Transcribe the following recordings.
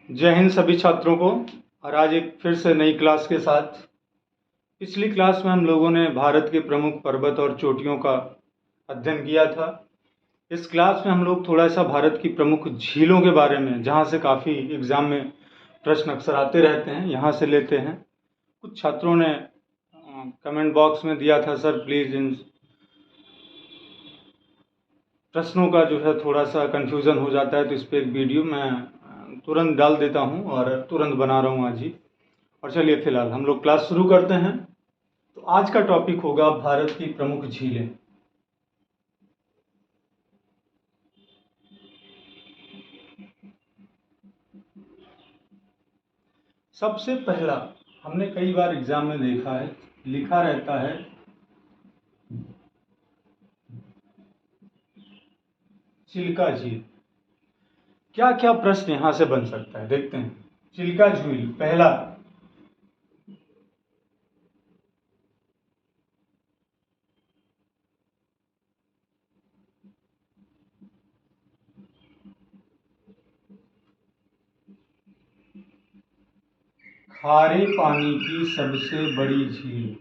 जय हिंद सभी छात्रों को। और आज एक फिर से नई क्लास के साथ। पिछली क्लास में हम लोगों ने भारत के प्रमुख पर्वत और चोटियों का अध्ययन किया था। इस क्लास में हम लोग थोड़ा सा भारत की प्रमुख झीलों के बारे में, जहाँ से काफ़ी एग्ज़ाम में प्रश्न अक्सर आते रहते हैं, यहाँ से लेते हैं। कुछ छात्रों ने कमेंट बॉक्स में दिया था, सर प्लीज़ इन प्रश्नों का जो है थोड़ा सा कन्फ्यूज़न हो जाता है, तो इस पर एक वीडियो मैं तुरंत डाल देता हूँ और तुरंत बना रहा हूँ आज ही। और चलिए फिलहाल हम लोग क्लास शुरू करते हैं। तो आज का टॉपिक होगा भारत की प्रमुख झीलें। सबसे पहला, हमने कई बार एग्जाम में देखा है, लिखा रहता है चिल्का झील। क्या क्या प्रश्न यहां से बन सकता है, देखते हैं। चिल्का झील पहला, खारे पानी की सबसे बड़ी झील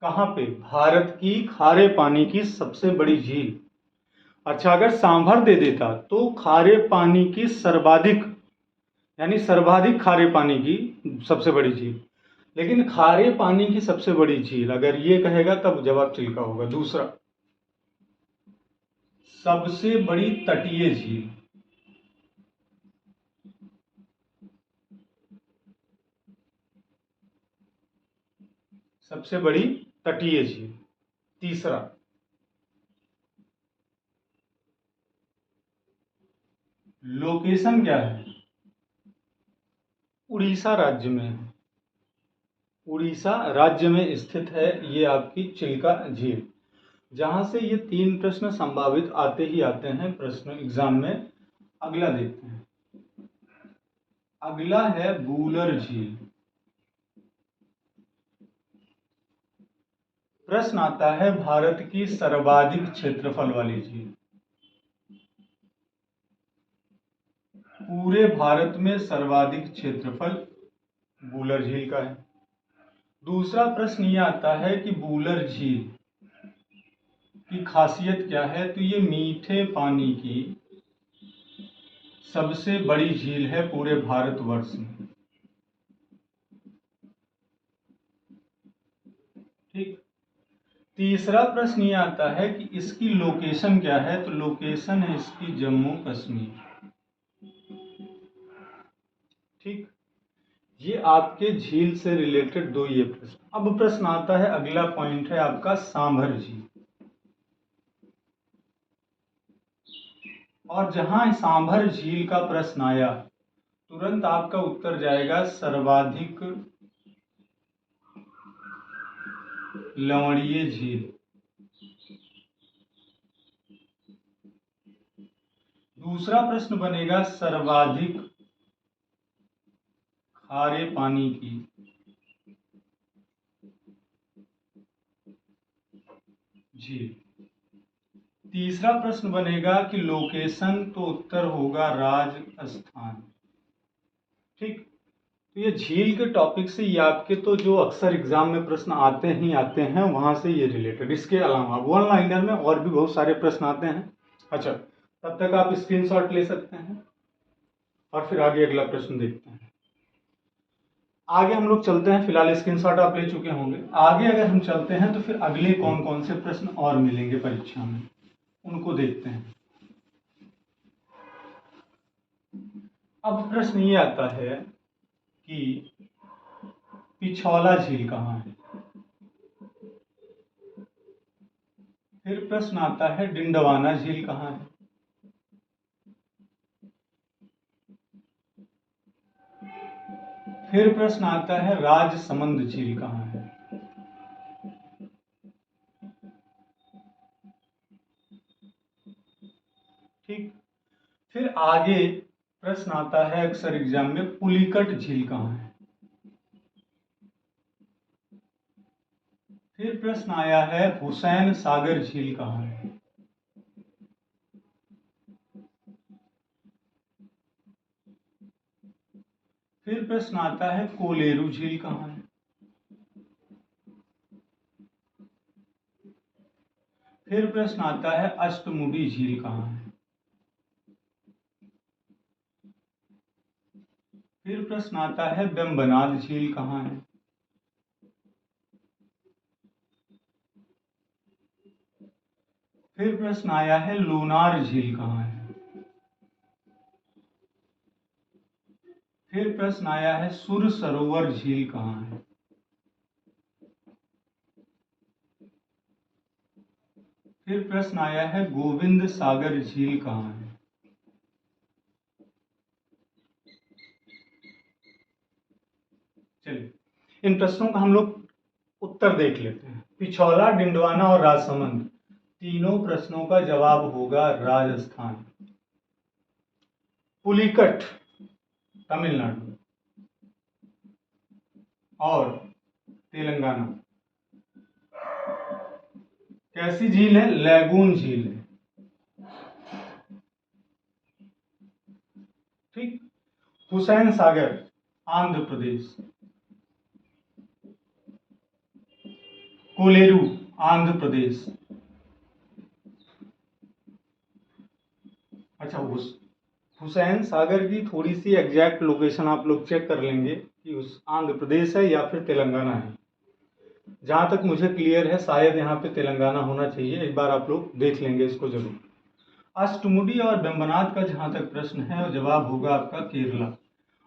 कहाँ पे? भारत की खारे पानी की सबसे बड़ी झील। अच्छा, अगर सांभर दे देता तो खारे पानी की सर्वाधिक, यानी सर्वाधिक खारे पानी की सबसे बड़ी झील। लेकिन खारे पानी की सबसे बड़ी झील अगर ये कहेगा तब जवाब चिल्का होगा। दूसरा, सबसे बड़ी तटीय झील। सबसे बड़ी तटीय झील। तीसरा, लोकेशन क्या है? उड़ीसा राज्य में है। उड़ीसा राज्य में स्थित है ये आपकी चिल्का झील, जहां से ये 3 प्रश्न संभावित आते ही आते हैं प्रश्न एग्जाम में। अगला देखते हैं। अगला है बूलर झील। प्रश्न आता है भारत की सर्वाधिक क्षेत्रफल वाली झील। पूरे भारत में सर्वाधिक क्षेत्रफल बूलर झील का है। दूसरा प्रश्न ये आता है कि बूलर झील की खासियत क्या है? तो ये मीठे पानी की सबसे बड़ी झील है पूरे भारतवर्ष में। ठीक। तीसरा प्रश्न ये आता है कि इसकी लोकेशन क्या है? तो लोकेशन है इसकी जम्मू कश्मीर। ठीक। ये आपके झील से रिलेटेड 2 ये प्रश्न। अब प्रश्न आता है, अगला पॉइंट है आपका सांभर झील। और जहां सांभर झील का प्रश्न आया, तुरंत आपका उत्तर जाएगा सर्वाधिक लवणीय झील। दूसरा प्रश्न बनेगा सर्वाधिक खारे पानी की झील। तीसरा प्रश्न बनेगा कि लोकेशन, तो उत्तर होगा राजस्थान। ठीक। तो ये झील के टॉपिक से ये आपके तो जो अक्सर एग्जाम में प्रश्न आते ही आते हैं, वहां से ये रिलेटेड। इसके अलावा वन लाइनर में और भी बहुत सारे प्रश्न आते हैं। अच्छा, तब तक आप स्क्रीनशॉट ले सकते हैं और फिर आगे अगला प्रश्न देखते हैं। आगे हम लोग चलते हैं। फिलहाल स्क्रीनशॉट आप ले चुके होंगे। आगे अगर हम चलते हैं तो फिर अगले कौन कौन से प्रश्न और मिलेंगे परीक्षा में, उनको देखते हैं। अब प्रश्न ये आता है कि पिछौला झील कहाँ है। फिर प्रश्न आता है डिंडवाना झील कहाँ है। फिर प्रश्न आता है राजसमंद झील कहाँ है। ठीक। फिर आगे प्रश्न आता है अक्सर एग्जाम में, पुलिकट झील कहाँ है। फिर प्रश्न आया है हुसैन सागर झील कहाँ है। फिर प्रश्न आता है कोलेरू झील कहाँ है। फिर प्रश्न आता है अष्टमुडी झील कहाँ है। फिर प्रश्न आता है वेम्बनाड झील कहाँ है। फिर प्रश्न आया है लोनार झील कहाँ है। फिर प्रश्न आया है सुर सरोवर झील कहाँ है। फिर प्रश्न आया है गोविंद सागर झील कहाँ है। चलिए इन प्रश्नों का हम लोग उत्तर देख लेते हैं। पिछौला, डिंडवाना और राजसमंद तीनों प्रश्नों का जवाब होगा राजस्थान। पुलिकट तमिलनाडु और तेलंगाना। कैसी झील है? लैगून झील है। ठीक। हुसैन सागर आंध्र प्रदेश। कोलेरू आंध्र प्रदेश। अच्छा, हुसैन सागर की थोड़ी सी एग्जैक्ट लोकेशन आप लोग चेक कर लेंगे कि उस आंध्र प्रदेश है या फिर तेलंगाना है। जहां तक मुझे क्लियर है शायद यहाँ पे तेलंगाना होना चाहिए, एक बार आप लोग देख लेंगे इसको जरूर। अष्टमुडी और वेम्बनाड का जहां तक प्रश्न है वो जवाब होगा आपका केरला,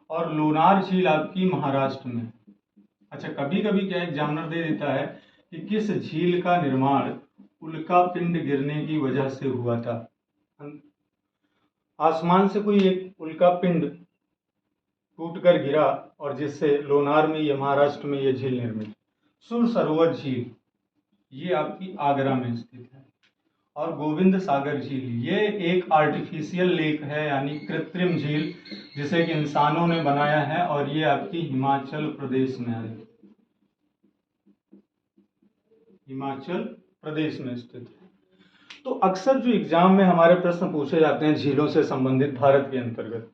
और लोनार झील आपकी महाराष्ट्र में। अच्छा, कभी कभी क्या एग्जामिनर दे देता है कि किस झील का निर्माण उल्का पिंड गिरने की वजह से हुआ था। आसमान से कोई एक उल्का पिंड टूटकर गिरा और जिससे लोनार में ये महाराष्ट्र में ये झील निर्मित। सुर सरोवर झील ये आपकी आगरा में स्थित है। और गोविंद सागर झील ये एक आर्टिफिशियल लेक है, यानी कृत्रिम झील जिसे कि इंसानों ने बनाया है, और ये आपकी हिमाचल प्रदेश में है। हिमाचल प्रदेश में स्थित है। तो अक्सर जो एग्जाम में हमारे प्रश्न पूछे जाते हैं झीलों से संबंधित भारत के अंतर्गत,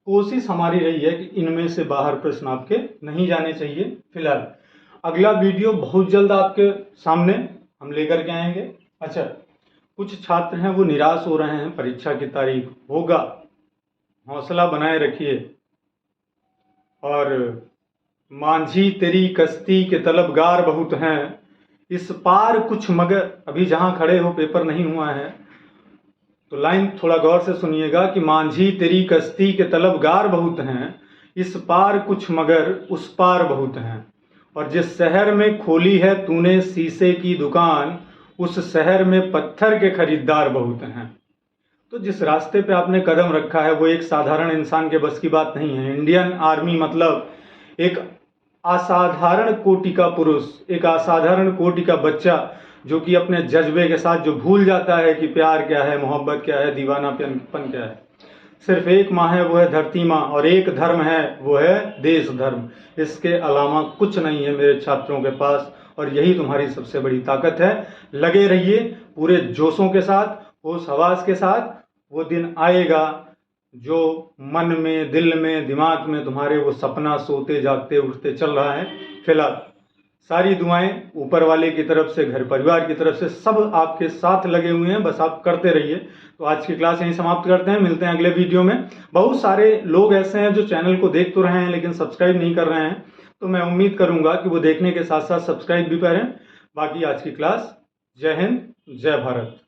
कोशिश हमारी रही है कि इनमें से बाहर प्रश्न आपके नहीं जाने चाहिए। फिलहाल अगला वीडियो बहुत जल्द आपके सामने हम लेकर के आएंगे। अच्छा, कुछ छात्र हैं वो निराश हो रहे हैं, परीक्षा की तारीख होगा, हौसला बनाए रखिए। और मांझी तेरी कश्ती के तलबगार बहुत हैं, इस पार कुछ मगर, अभी जहां खड़े हो पेपर नहीं हुआ है तो लाइन थोड़ा गौर से सुनिएगा कि मांझी तेरी कश्ती के तलबगार बहुत हैं, इस पार कुछ मगर उस पार बहुत हैं, और जिस शहर में खोली है तूने शीशे की दुकान उस शहर में पत्थर के खरीदार बहुत हैं। तो जिस रास्ते पे आपने कदम रखा है वो एक साधारण इंसान के बस की बात नहीं है। इंडियन आर्मी मतलब एक असाधारण कोटि का पुरुष, एक असाधारण कोटि का बच्चा जो कि अपने जज्बे के साथ जो भूल जाता है कि प्यार क्या है, मोहब्बत क्या है, दीवानापन क्या है। सिर्फ एक माँ है, वो है धरती माँ, और एक धर्म है, वो है देश धर्म। इसके अलावा कुछ नहीं है मेरे छात्रों के पास, और यही तुम्हारी सबसे बड़ी ताकत है। लगे रहिए पूरे जोशों के साथ, होश हवास के साथ। वो दिन आएगा जो मन में, दिल में, दिमाग में तुम्हारे वो सपना सोते जागते उठते चल रहा है। फिलहाल सारी दुआएं ऊपर वाले की तरफ से, घर परिवार की तरफ से, सब आपके साथ लगे हुए हैं, बस आप करते रहिए। तो आज की क्लास यहीं समाप्त करते हैं, मिलते हैं अगले वीडियो में। बहुत सारे लोग ऐसे हैं जो चैनल को देख तो रहे हैं लेकिन सब्सक्राइब नहीं कर रहे हैं, तो मैं उम्मीद करूंगा कि वो देखने के साथ साथ सब्सक्राइब भी करें। बाकी आज की क्लास, जय हिंद, जय भारत।